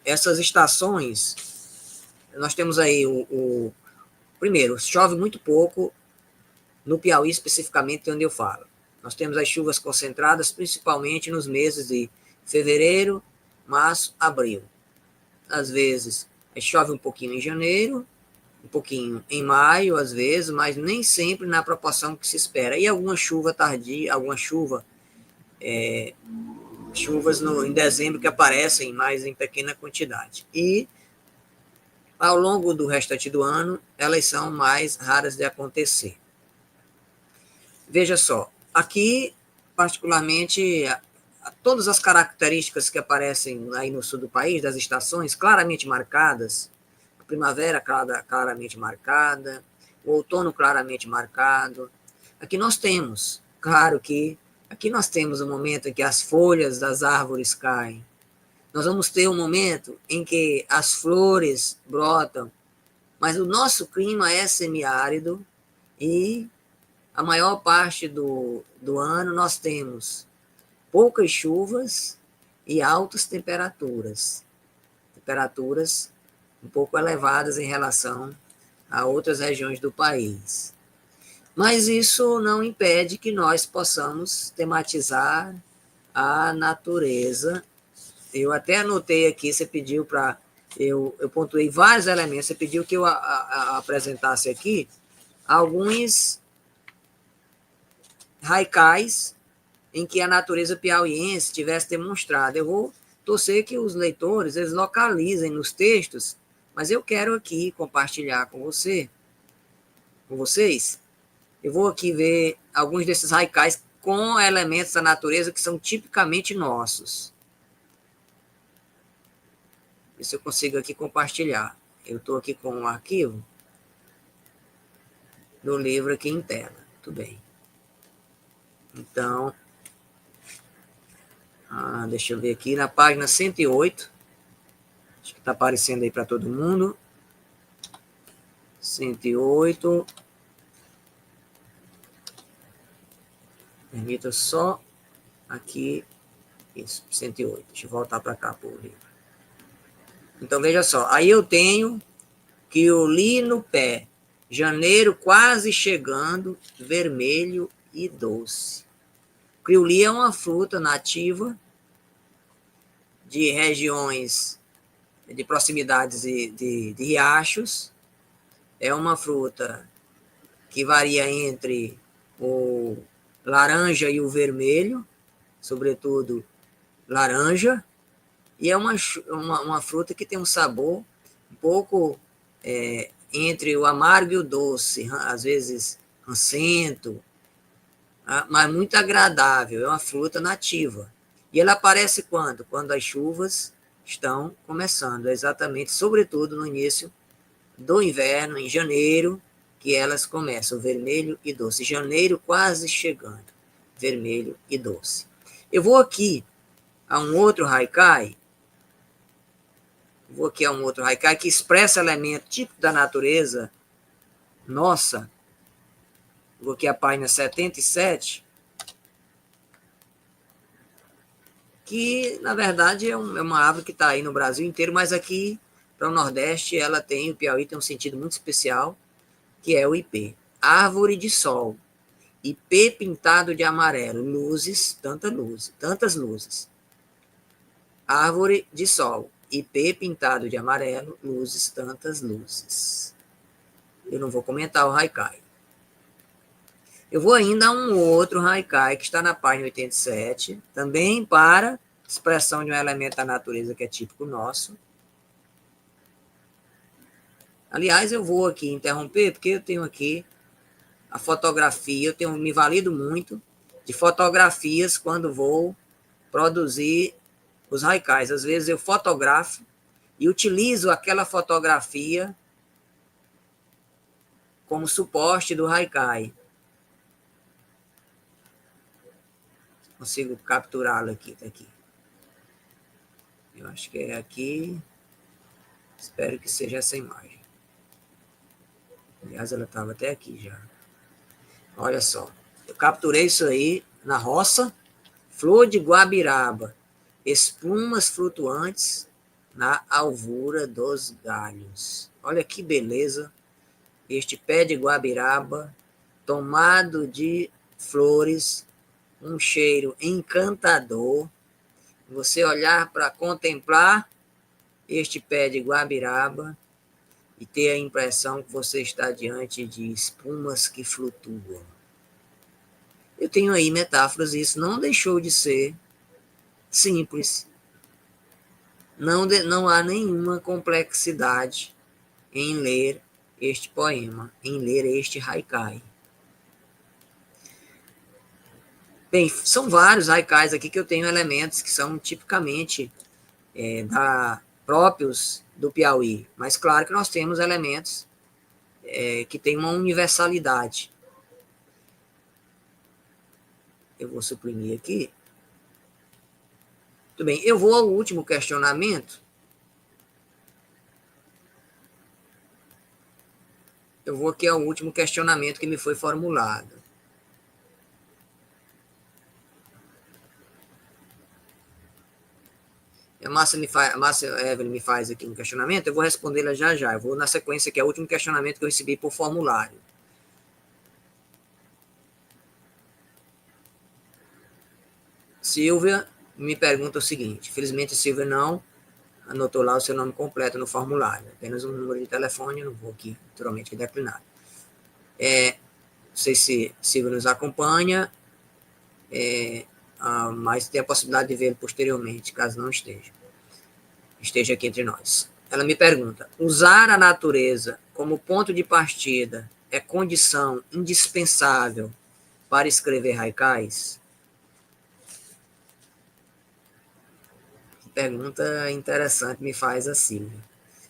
Essas estações, nós temos aí primeiro, chove muito pouco no Piauí, especificamente onde eu falo. Nós temos as chuvas concentradas principalmente nos meses de fevereiro, março, abril. Às vezes chove um pouquinho em janeiro, um pouquinho em maio, às vezes, mas nem sempre na proporção que se espera. E alguma chuva tardia, chuvas em dezembro que aparecem mais em pequena quantidade. E ao longo do restante do ano, elas são mais raras de acontecer. Veja só, aqui, particularmente, todas as características que aparecem aí no sul do país, das estações, claramente marcadas, a primavera claramente marcada, o outono claramente marcado. Aqui nós temos, claro que, aqui nós temos o momento em que as folhas das árvores caem. Nós vamos ter um momento em que as flores brotam, mas o nosso clima é semiárido e a maior parte do ano nós temos poucas chuvas e altas temperaturas. Temperaturas um pouco elevadas em relação a outras regiões do país. Mas isso não impede que nós possamos tematizar a natureza. Eu até anotei aqui, você pediu para... Eu pontuei vários elementos, você pediu que eu apresentasse aqui alguns haikais em que a natureza piauiense tivesse demonstrado. Eu vou torcer que os leitores eles localizem nos textos, mas eu quero aqui compartilhar com vocês. Eu vou aqui ver alguns desses haikais com elementos da natureza que são tipicamente nossos. Ver se eu consigo aqui compartilhar. Eu estou aqui com um arquivo do livro aqui em tela. Muito bem. Então, deixa eu ver aqui na página 108. Acho que está aparecendo aí para todo mundo. 108. Permita só aqui. Isso, 108. Deixa eu voltar para cá por livro. Então, veja só. Aí eu tenho que eu li no pé. Janeiro quase chegando, vermelho e doce. Criuli é uma fruta nativa de regiões de proximidades de riachos. É uma fruta que varia entre o laranja e o vermelho, sobretudo laranja, e é uma fruta que tem um sabor um pouco entre o amargo e o doce, às vezes rancento, mas muito agradável. É uma fruta nativa. E ela aparece quando? Quando as chuvas estão começando, exatamente, sobretudo no início do inverno, em janeiro, que elas começam, vermelho e doce. Janeiro quase chegando, vermelho e doce. Eu vou aqui a um outro haikai, que expressa elemento típico da natureza nossa. Vou aqui a página 77. que, na verdade, é uma árvore que está aí no Brasil inteiro, mas aqui, para o Nordeste, o Piauí tem um sentido muito especial, que é o ipê. Árvore de sol. Ipê pintado de amarelo. Luzes, tantas luzes. Árvore de sol. Ipê pintado de amarelo. Luzes, tantas luzes. Eu não vou comentar o haikai. Eu vou ainda a um outro haikai que está na página 87, também para expressão de um elemento da natureza que é típico nosso. Aliás, eu vou aqui interromper, porque eu tenho aqui a fotografia, eu tenho me valido muito de fotografias quando vou produzir os haikais. Às vezes eu fotografo e utilizo aquela fotografia como suporte do haikai. Consigo capturá-lo aqui, tá aqui. Eu acho que é aqui. Espero que seja essa imagem. Aliás, ela estava até aqui já. Olha só. Eu capturei isso aí na roça. Flor de guabiraba. Espumas flutuantes na alvura dos galhos. Olha que beleza. Este pé de guabiraba tomado de flores, um cheiro encantador. Você olhar para contemplar este pé de guabiraba e ter a impressão que você está diante de espumas que flutuam. Eu tenho aí metáforas, e isso não deixou de ser simples. Não há nenhuma complexidade em ler este poema, em ler este haikai. Bem, são vários haikais aqui que eu tenho elementos que são tipicamente próprios do Piauí, mas claro que nós temos elementos que têm uma universalidade. Eu vou suprimir aqui. Muito bem, eu vou ao último questionamento. Eu vou aqui ao último questionamento que me foi formulado. A Márcia Evelyn me faz aqui um questionamento, eu vou respondê-la já já. Eu vou na sequência, que é o último questionamento que eu recebi por formulário. Silvia me pergunta o seguinte, felizmente Silvia não anotou lá o seu nome completo no formulário, apenas um número de telefone, eu não vou aqui, naturalmente, declinar. Não sei se Silvia nos acompanha, mas tem a possibilidade de vê-lo posteriormente, caso não esteja aqui entre nós. Ela me pergunta, usar a natureza como ponto de partida é condição indispensável para escrever haikais? Pergunta interessante me faz a Silvia.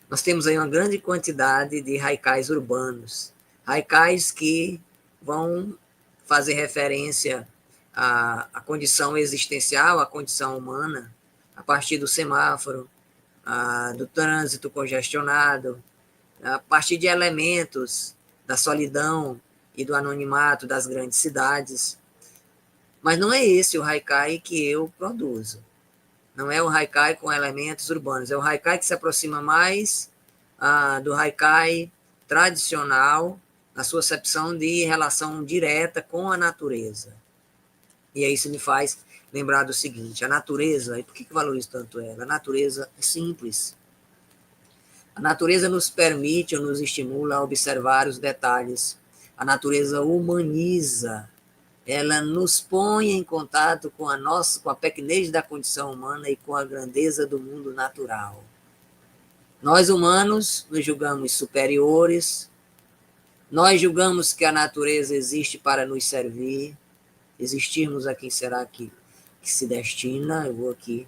Nós temos aí uma grande quantidade de haikais urbanos, haikais que vão fazer referência à condição existencial, à condição humana, a partir do semáforo, do trânsito congestionado, a partir de elementos da solidão e do anonimato das grandes cidades. Mas não é esse o haikai que eu produzo. Não é o haikai com elementos urbanos, é o haikai que se aproxima mais do haikai tradicional, na sua acepção de relação direta com a natureza. E aí isso me faz lembrar do seguinte, a natureza, e por que eu valorizo tanto ela? A natureza é simples. A natureza nos permite ou nos estimula a observar os detalhes. A natureza humaniza, ela nos põe em contato com a pequenez da condição humana e com a grandeza do mundo natural. Nós humanos nos julgamos superiores, nós julgamos que a natureza existe para nos servir, existirmos a quem será que se destina. Eu vou aqui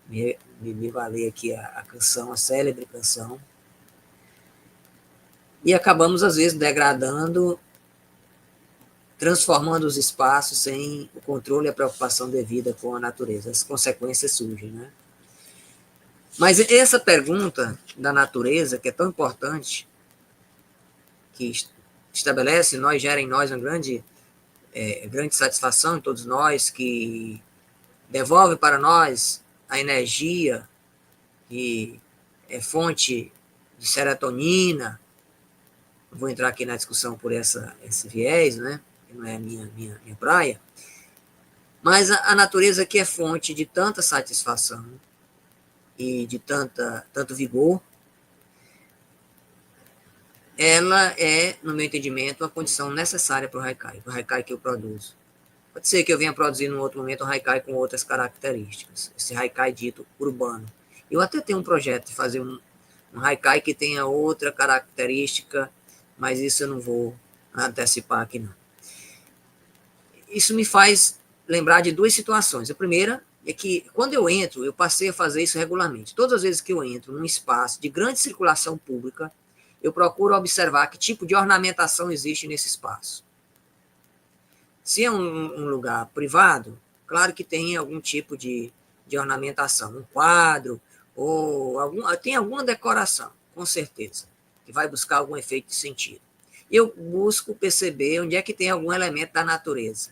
me valer aqui a canção, a célebre canção. E acabamos, às vezes, degradando, transformando os espaços sem o controle e a preocupação devida com a natureza. As consequências surgem, né? Mas essa pergunta da natureza, que é tão importante, que estabelece, gera em nós uma grande satisfação, em todos nós que devolve para nós a energia que é fonte de serotonina. Vou entrar aqui na discussão por esse viés, né? Que não é a minha praia. Mas a natureza que é fonte de tanta satisfação e de tanto vigor, ela é, no meu entendimento, a condição necessária para o haikai que eu produzo. Pode ser que eu venha produzir num outro momento um haikai com outras características, esse haikai dito urbano. Eu até tenho um projeto de fazer um haikai que tenha outra característica, mas isso eu não vou antecipar aqui, não. Isso me faz lembrar de duas situações. A primeira é que, quando eu entro, eu passei a fazer isso regularmente. Todas as vezes que eu entro num espaço de grande circulação pública, eu procuro observar que tipo de ornamentação existe nesse espaço. Se é um lugar privado, claro que tem algum tipo de ornamentação, um quadro, ou tem alguma decoração, com certeza, que vai buscar algum efeito de sentido. Eu busco perceber onde é que tem algum elemento da natureza.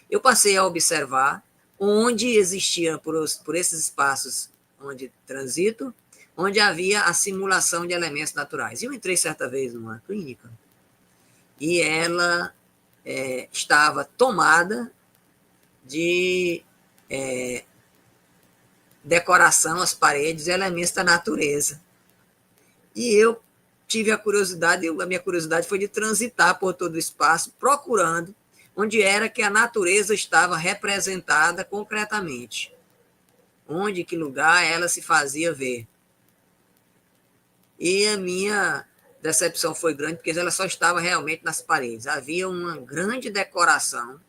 Eu passei a observar onde existia, por esses espaços onde transito, onde havia a simulação de elementos naturais. Eu entrei certa vez numa clínica e ela estava tomada de decoração às paredes, elementos da natureza. E eu tive a minha curiosidade foi de transitar por todo o espaço, procurando onde era que a natureza estava representada concretamente. Onde, que lugar ela se fazia ver. E a minha decepção foi grande, porque ela só estava realmente nas paredes. Havia uma grande decoração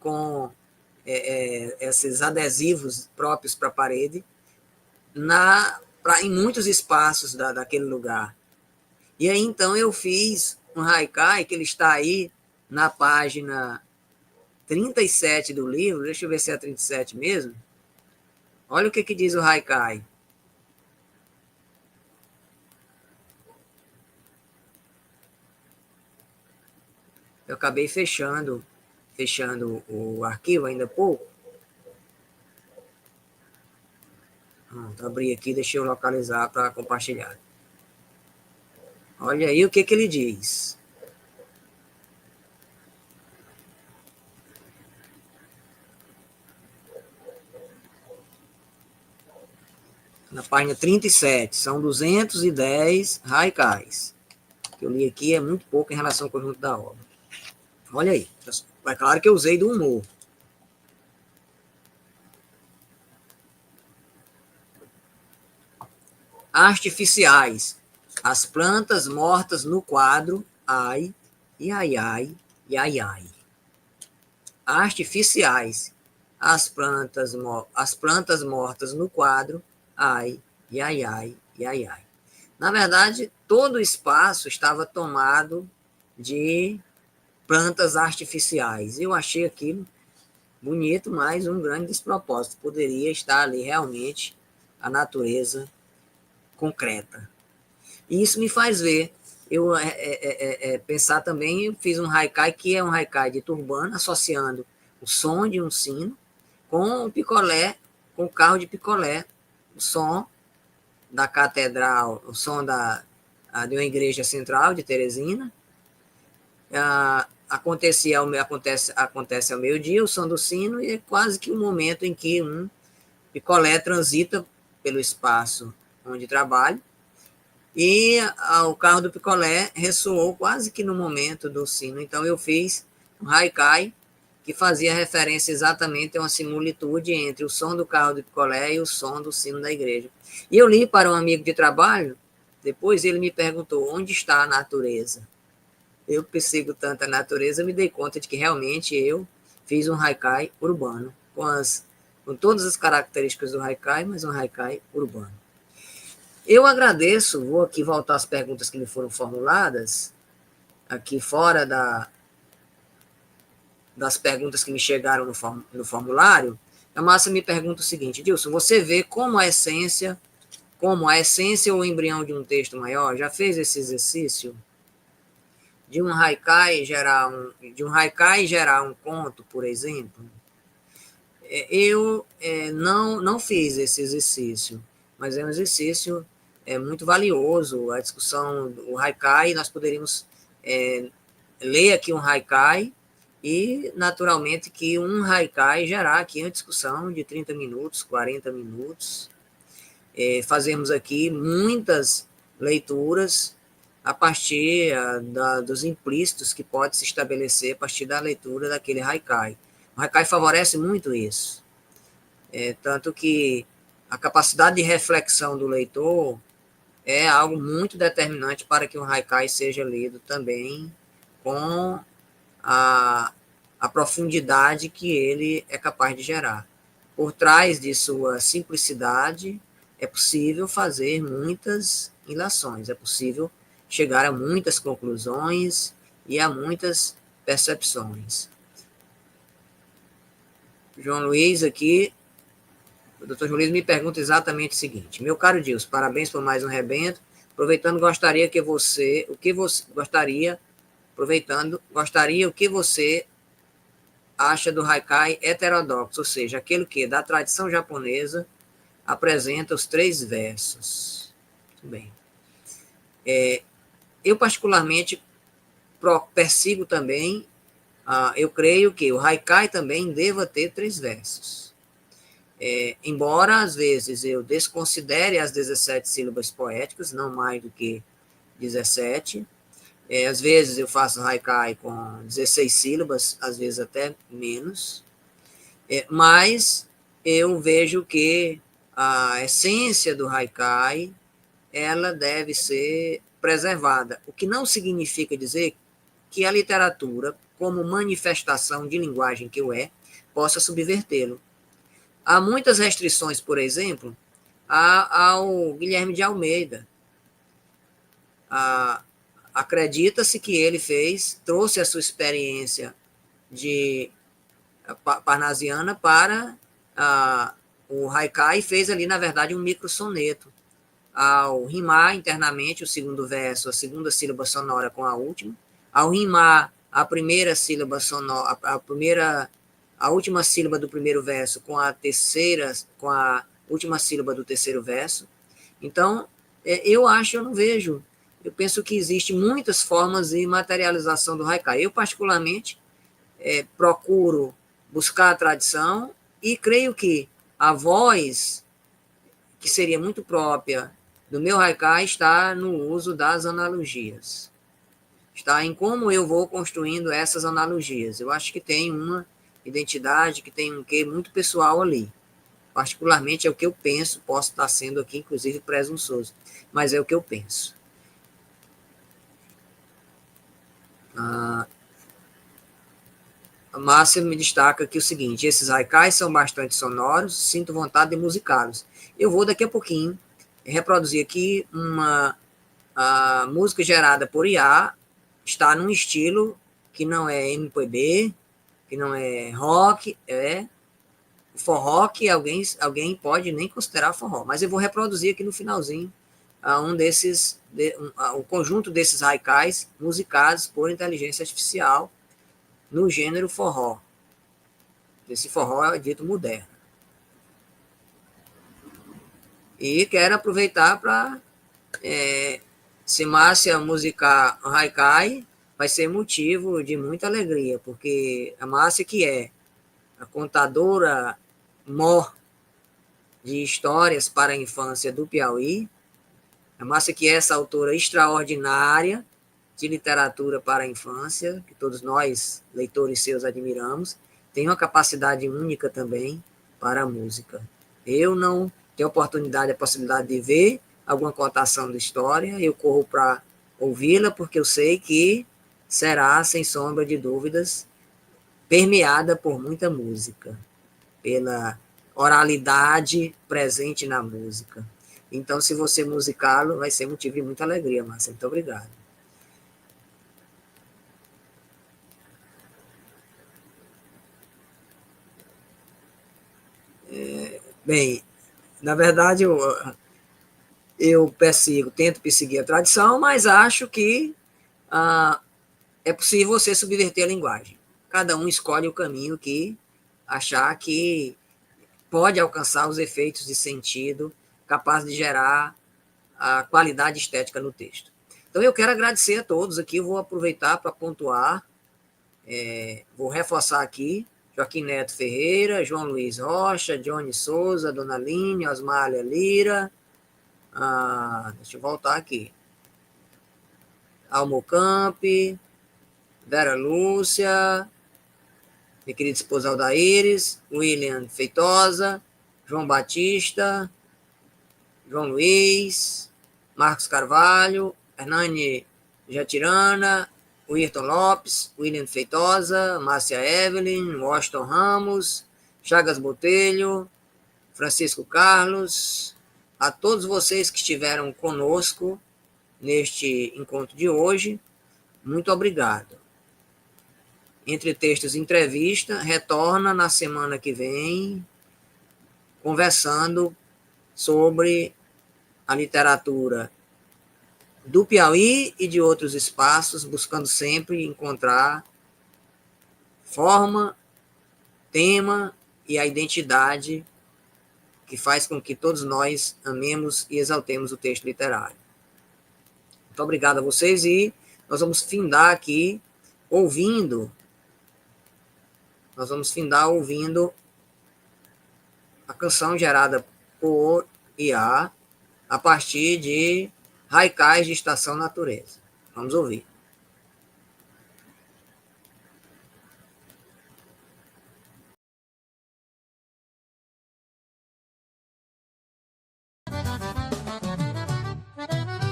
com esses adesivos próprios para a parede, em muitos espaços daquele lugar. E aí, então, eu fiz um haikai, que ele está aí na página 37 do livro. Deixa eu ver se é a 37 mesmo. Olha o que diz o haikai. Eu acabei fechando o arquivo ainda há pouco. Abri aqui, deixa eu localizar para compartilhar. Olha aí o que ele diz. Na página 37, são 210 haikais. O que eu li aqui é muito pouco em relação ao conjunto da obra. Olha aí. É claro que eu usei do humor. Artificiais. As plantas mortas no quadro, ai, e ai, ai, e ai, ai. Artificiais. As plantas mortas no quadro, ai, e ai, ai, e ai, ai. Na verdade, todo o espaço estava tomado de plantas artificiais. Eu achei aquilo bonito, mas um grande despropósito. Poderia estar ali realmente a natureza concreta. E isso me faz ver, eu pensar também, eu fiz um haikai que é um haikai de urbano, associando o som de um sino com o picolé, com o carro de picolé, o som da catedral, o som de uma igreja central de Teresina. Acontece ao meio-dia o som do sino, e é quase que o momento em que um picolé transita pelo espaço onde trabalho, e o carro do picolé ressoou quase que no momento do sino. Então eu fiz um haikai que fazia referência exatamente a uma similitude entre o som do carro do picolé e o som do sino da igreja. E eu li para um amigo de trabalho, depois ele me perguntou onde está a natureza. Eu persigo tanta natureza, me dei conta de que realmente eu fiz um haikai urbano, com todas as características do haikai, mas um haikai urbano. Eu agradeço, vou aqui voltar às perguntas que me foram formuladas, aqui fora das perguntas que me chegaram no formulário. A Márcia me pergunta o seguinte: Dilson, você vê como a essência ou o embrião de um texto maior? Já fez esse exercício? De um haikai gerar um conto, por exemplo? Eu não fiz esse exercício, mas é um exercício muito valioso. A discussão, o Haikai, nós poderíamos ler aqui um Haikai e, naturalmente, que um Haikai gerar aqui uma discussão de 30 minutos, 40 minutos. Fazemos aqui muitas leituras a partir dos implícitos que pode se estabelecer a partir da leitura daquele Haikai. O Haikai favorece muito isso. Tanto que a capacidade de reflexão do leitor é algo muito determinante para que o Haikai seja lido também com a profundidade que ele é capaz de gerar. Por trás de sua simplicidade, é possível fazer muitas ilações, é possível chegar a muitas conclusões e a muitas percepções. João Luiz aqui, o Dr. João Luiz me pergunta exatamente o seguinte: meu caro Dilson, parabéns por mais um rebento. Aproveitando, gostaria o que você acha do Haikai heterodoxo, ou seja, aquele que da tradição japonesa apresenta os 3 versos. Muito bem. Eu particularmente persigo também, eu creio que o Haikai também deva ter 3 versos. Embora, às vezes, eu desconsidere as 17 sílabas poéticas, não mais do que 17. Às vezes eu faço Haikai com 16 sílabas, às vezes até menos. Mas eu vejo que a essência do Haikai, ela deve ser preservada, o que não significa dizer que a literatura, como manifestação de linguagem que possa subvertê-lo. Há muitas restrições, por exemplo, ao Guilherme de Almeida. Acredita-se que ele trouxe a sua experiência de parnasiana para o Haikai e fez ali, na verdade, um microsoneto. Ao rimar internamente o segundo verso, a segunda sílaba sonora com a última, ao rimar a primeira sílaba sonora, a última sílaba do primeiro verso com a última sílaba do terceiro verso. Então, eu não vejo, eu penso que existem muitas formas de materialização do Haikai. Eu, particularmente, procuro buscar a tradição e creio que a voz, que seria muito própria do meu Haikai, está no uso das analogias. Está em como eu vou construindo essas analogias. Eu acho que tem uma identidade, que tem um quê muito pessoal ali. Particularmente é o que eu penso, posso estar sendo aqui, inclusive, presunçoso, mas é o que eu penso. A Márcia me destaca aqui o seguinte: esses haikais são bastante sonoros, sinto vontade de musicá-los. Eu vou daqui a pouquinho reproduzir aqui uma música gerada por IA, está num estilo que não é MPB, que não é rock, forró, que alguém pode nem considerar forró, mas eu vou reproduzir aqui no finalzinho o conjunto desses haikais musicados por inteligência artificial no gênero forró. Esse forró é dito moderno. E quero aproveitar para, se Márcia musicar o Haikai, vai ser motivo de muita alegria, porque a Márcia, que é a contadora mor de histórias para a infância do Piauí, a Márcia, que é essa autora extraordinária de literatura para a infância, que todos nós, leitores seus, admiramos, tem uma capacidade única também para a música. Eu não tenho a possibilidade de ver alguma contação de história, eu corro para ouvi-la, porque eu sei que será, sem sombra de dúvidas, permeada por muita música, pela oralidade presente na música. Então, se você musicá-lo, vai ser motivo de muita alegria, Márcia. Muito obrigado. Bem, na verdade, eu tento perseguir a tradição, mas acho que é possível você subverter a linguagem. Cada um escolhe o caminho que achar que pode alcançar os efeitos de sentido capazes de gerar a qualidade estética no texto. Então, eu quero agradecer a todos aqui, eu vou aproveitar para pontuar, vou reforçar aqui, Joaquim Neto Ferreira, João Luiz Rocha, Johnny Souza, Dona Aline, Osmália Lira, deixa eu voltar aqui, Almocamp, Vera Lúcia, minha querida esposa Aldaíris, William Feitosa, João Batista, João Luiz, Marcos Carvalho, Hernani Jatirana, Wilton Lopes, William Feitosa, Márcia Evelyn, Washington Ramos, Chagas Botelho, Francisco Carlos, a todos vocês que estiveram conosco neste encontro de hoje, muito obrigado. Entre Textos e Entrevista, retorna na semana que vem, conversando sobre a literatura do Piauí e de outros espaços, buscando sempre encontrar forma, tema e a identidade que faz com que todos nós amemos e exaltemos o texto literário. Muito obrigado a vocês e nós vamos findar aqui ouvindo a canção gerada por IA a partir de Haikais de Estação Natureza. Vamos ouvir.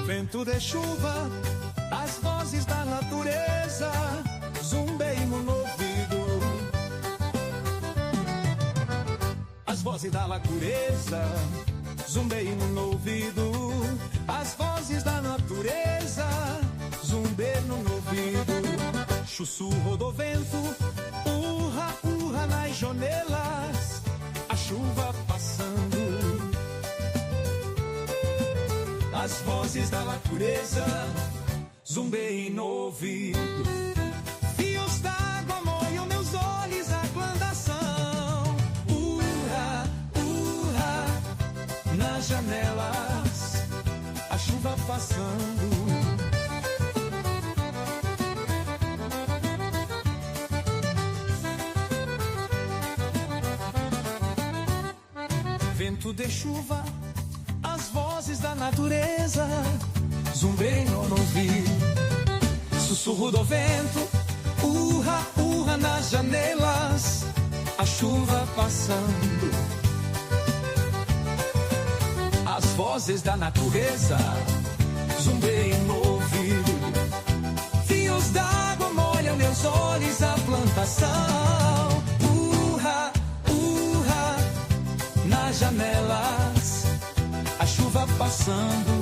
Vento de chuva, as vozes da natureza zumbeim no ouvido. As vozes da natureza zumbeim no ouvido. As vozes da natureza zumbem no ouvido. Sussurro do vento, urra, urra nas janelas, a chuva passando. As vozes da natureza zumbem no ouvido. Fios d'água molham meus olhos, a plantação. Urra, urra nas janelas, a chuva passando. Vento de chuva, as vozes da natureza zumbem no ouvido. Sussurro do vento, urra, urra nas janelas, a chuva passando. As vozes da natureza zumbem no ouvido. Fios d'água molham meus olhos, a plantação. Urra, urra nas janelas, a chuva passando.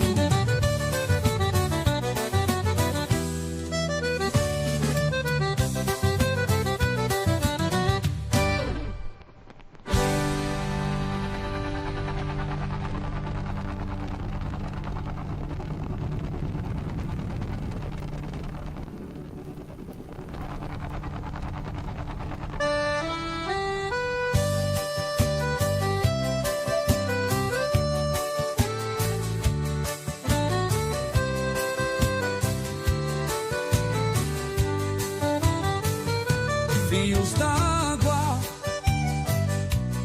Fios d'água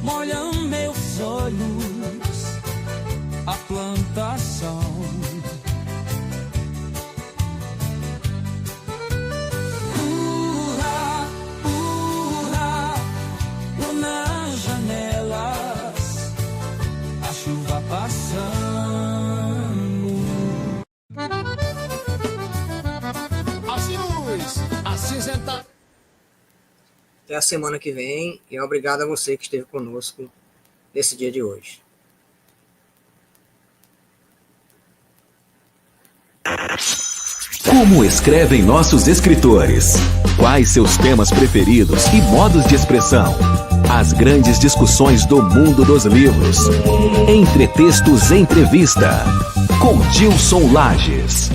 molham meus olhos, a plantação. Urra, urra nas janelas, a chuva passando. Assim luz, acinzenta. Até a semana que vem e obrigado a você que esteve conosco nesse dia de hoje. Como escrevem nossos escritores? Quais seus temas preferidos e modos de expressão? As grandes discussões do mundo dos livros. Entre Textos Entrevista, com Gilson Lages.